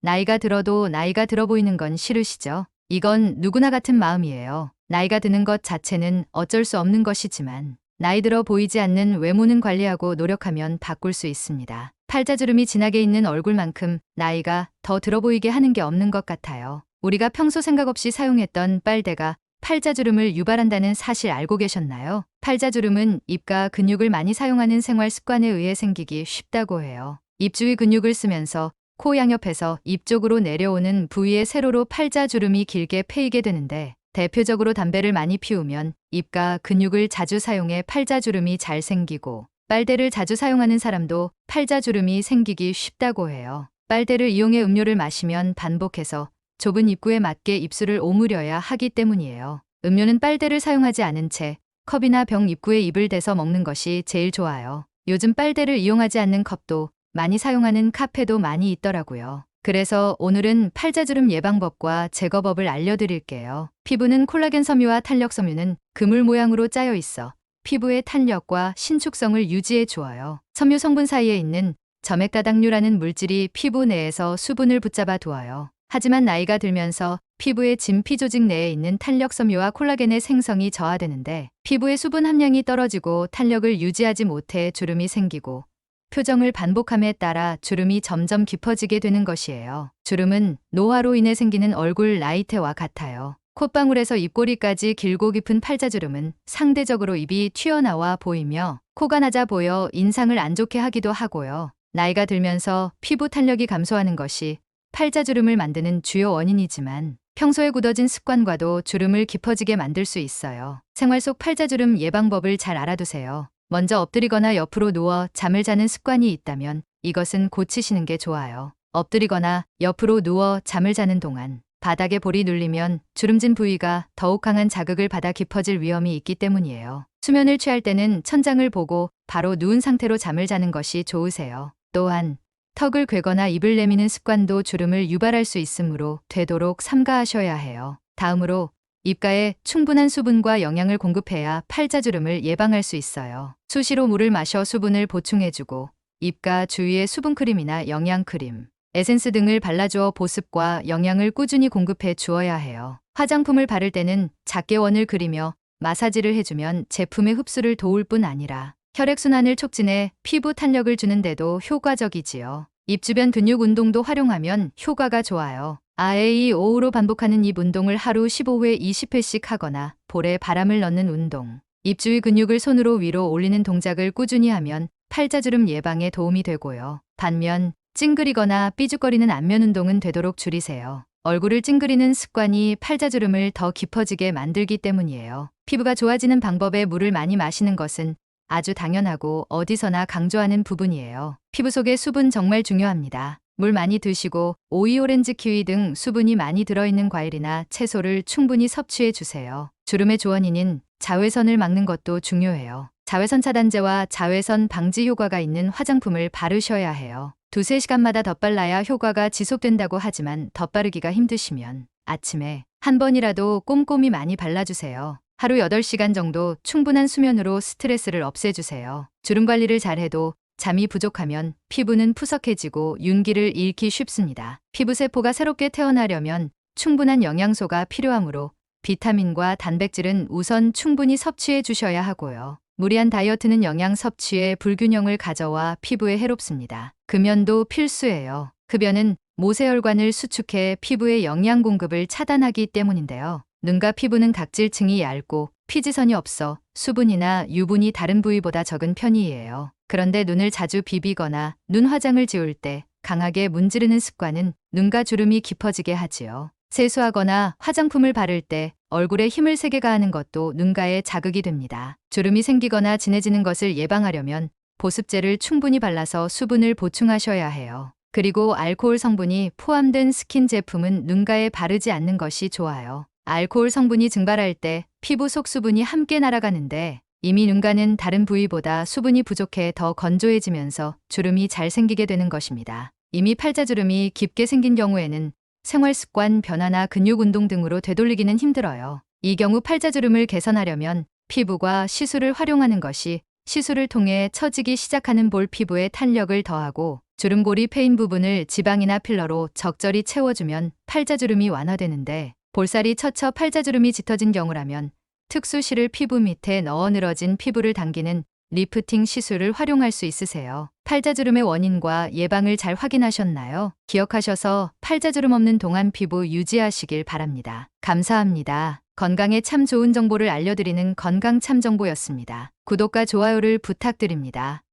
나이가 들어도 나이가 들어 보이는 건 싫으시죠? 이건 누구나 같은 마음이에요. 나이가 드는 것 자체는 어쩔 수 없는 것이지만 나이 들어 보이지 않는 외모는 관리하고 노력하면 바꿀 수 있습니다. 팔자주름이 진하게 있는 얼굴만큼 나이가 더 들어 보이게 하는 게 없는 것 같아요. 우리가 평소 생각 없이 사용했던 빨대가 팔자주름을 유발한다는 사실 알고 계셨나요? 팔자주름은 입가 근육을 많이 사용하는 생활 습관에 의해 생기기 쉽다고 해요. 입 주위 근육을 쓰면서 코 양옆에서 입 쪽으로 내려오는 부위의 세로로 팔자주름이 길게 패이게 되는데 대표적으로 담배를 많이 피우면 입가 근육을 자주 사용해 팔자주름이 잘 생기고 빨대를 자주 사용하는 사람도 팔자주름이 생기기 쉽다고 해요. 빨대를 이용해 음료를 마시면 반복해서 좁은 입구에 맞게 입술을 오므려야 하기 때문이에요. 음료는 빨대를 사용하지 않은 채 컵이나 병 입구에 입을 대서 먹는 것이 제일 좋아요. 요즘 빨대를 이용하지 않는 컵도 많이 사용하는 카페도 많이 있더라고요. 그래서 오늘은 팔자주름 예방법과 제거법을 알려드릴게요. 피부는 콜라겐 섬유와 탄력 섬유는 그물 모양으로 짜여 있어 피부의 탄력과 신축성을 유지해 주어요. 섬유 성분 사이에 있는 점액다당류라는 물질이 피부 내에서 수분을 붙잡아 두어요. 하지만 나이가 들면서 피부의 진피 조직 내에 있는 탄력 섬유와 콜라겐의 생성이 저하되는데 피부의 수분 함량이 떨어지고 탄력을 유지하지 못해 주름이 생기고 표정을 반복함에 따라 주름이 점점 깊어지게 되는 것이에요. 주름은 노화로 인해 생기는 얼굴 나이테와 같아요. 콧방울에서 입꼬리까지 길고 깊은 팔자주름은 상대적으로 입이 튀어나와 보이며 코가 낮아 보여 인상을 안 좋게 하기도 하고요. 나이가 들면서 피부 탄력이 감소하는 것이 팔자주름을 만드는 주요 원인이지만 평소에 굳어진 습관과도 주름을 깊어지게 만들 수 있어요. 생활 속 팔자주름 예방법을 잘 알아두세요. 먼저 엎드리거나 옆으로 누워 잠을 자는 습관이 있다면 이것은 고치시는 게 좋아요. 엎드리거나 옆으로 누워 잠을 자는 동안 바닥에 볼이 눌리면 주름진 부위가 더욱 강한 자극을 받아 깊어질 위험이 있기 때문이에요. 수면을 취할 때는 천장을 보고 바로 누운 상태로 잠을 자는 것이 좋으세요. 또한 턱을 괴거나 입을 내미는 습관도 주름을 유발할 수 있으므로 되도록 삼가하셔야 해요. 다음으로 입가에 충분한 수분과 영양을 공급해야 팔자주름을 예방할 수 있어요. 수시로 물을 마셔 수분을 보충해주고 입가 주위에 수분크림이나 영양크림, 에센스 등을 발라주어 보습과 영양을 꾸준히 공급해 주어야 해요. 화장품을 바를 때는 작게 원을 그리며 마사지를 해주면 제품의 흡수를 도울 뿐 아니라 혈액순환을 촉진해 피부 탄력을 주는 데도 효과적이지요. 입 주변 근육 운동도 활용하면 효과가 좋아요. 아에이오우로 반복하는 입 운동을 하루 15회 20회씩 하거나 볼에 바람을 넣는 운동, 입 주위 근육을 손으로 위로 올리는 동작을 꾸준히 하면 팔자주름 예방에 도움이 되고요. 반면 찡그리거나 삐죽거리는 안면 운동은 되도록 줄이세요. 얼굴을 찡그리는 습관이 팔자주름을 더 깊어지게 만들기 때문이에요. 피부가 좋아지는 방법에 물을 많이 마시는 것은 아주 당연하고 어디서나 강조하는 부분이에요. 피부 속의 수분 정말 중요합니다. 물 많이 드시고 오이, 오렌지, 키위 등 수분이 많이 들어있는 과일이나 채소를 충분히 섭취해 주세요. 주름의 주원인인 자외선을 막는 것도 중요해요. 자외선 차단제와 자외선 방지 효과가 있는 화장품을 바르셔야 해요. 2~3시간마다 덧발라야 효과가 지속된다고 하지만 덧바르기가 힘드시면 아침에 한 번이라도 꼼꼼히 많이 발라주세요. 하루 8시간 정도 충분한 수면으로 스트레스를 없애주세요. 주름 관리를 잘해도 잠이 부족하면 피부는 푸석해지고 윤기를 잃기 쉽습니다. 피부세포가 새롭게 태어나려면 충분한 영양소가 필요하므로 비타민과 단백질은 우선 충분히 섭취해 주셔야 하고요. 무리한 다이어트는 영양 섭취에 불균형을 가져와 피부에 해롭습니다. 금연도 필수예요. 흡연은 모세혈관을 수축해 피부의 영양 공급을 차단하기 때문인데요. 눈과 피부는 각질층이 얇고 피지선이 없어 수분이나 유분이 다른 부위보다 적은 편이에요. 그런데 눈을 자주 비비거나 눈 화장을 지울 때 강하게 문지르는 습관은 눈가 주름이 깊어지게 하지요. 세수하거나 화장품을 바를 때 얼굴에 힘을 세게 가하는 것도 눈가에 자극이 됩니다. 주름이 생기거나 진해지는 것을 예방하려면 보습제를 충분히 발라서 수분을 보충하셔야 해요. 그리고 알코올 성분이 포함된 스킨 제품은 눈가에 바르지 않는 것이 좋아요. 알코올 성분이 증발할 때 피부 속 수분이 함께 날아가는데 이미 눈가는 다른 부위보다 수분이 부족해 더 건조해지면서 주름이 잘 생기게 되는 것입니다. 이미 팔자주름이 깊게 생긴 경우에는 생활습관 변화나 근육 운동 등으로 되돌리기는 힘들어요. 이 경우 팔자주름을 개선하려면 피부과 시술을 활용하는 것이 시술을 통해 처지기 시작하는 볼 피부에 탄력을 더하고 주름골이 패인 부분을 지방이나 필러로 적절히 채워주면 팔자주름이 완화되는데, 볼살이 처쳐 팔자주름이 짙어진 경우라면 특수실을 피부 밑에 넣어 늘어진 피부를 당기는 리프팅 시술을 활용할 수 있으세요. 팔자주름의 원인과 예방을 잘 확인하셨나요? 기억하셔서 팔자주름 없는 동안 피부 유지하시길 바랍니다. 감사합니다. 건강에 참 좋은 정보를 알려드리는 건강참정보였습니다. 구독과 좋아요를 부탁드립니다.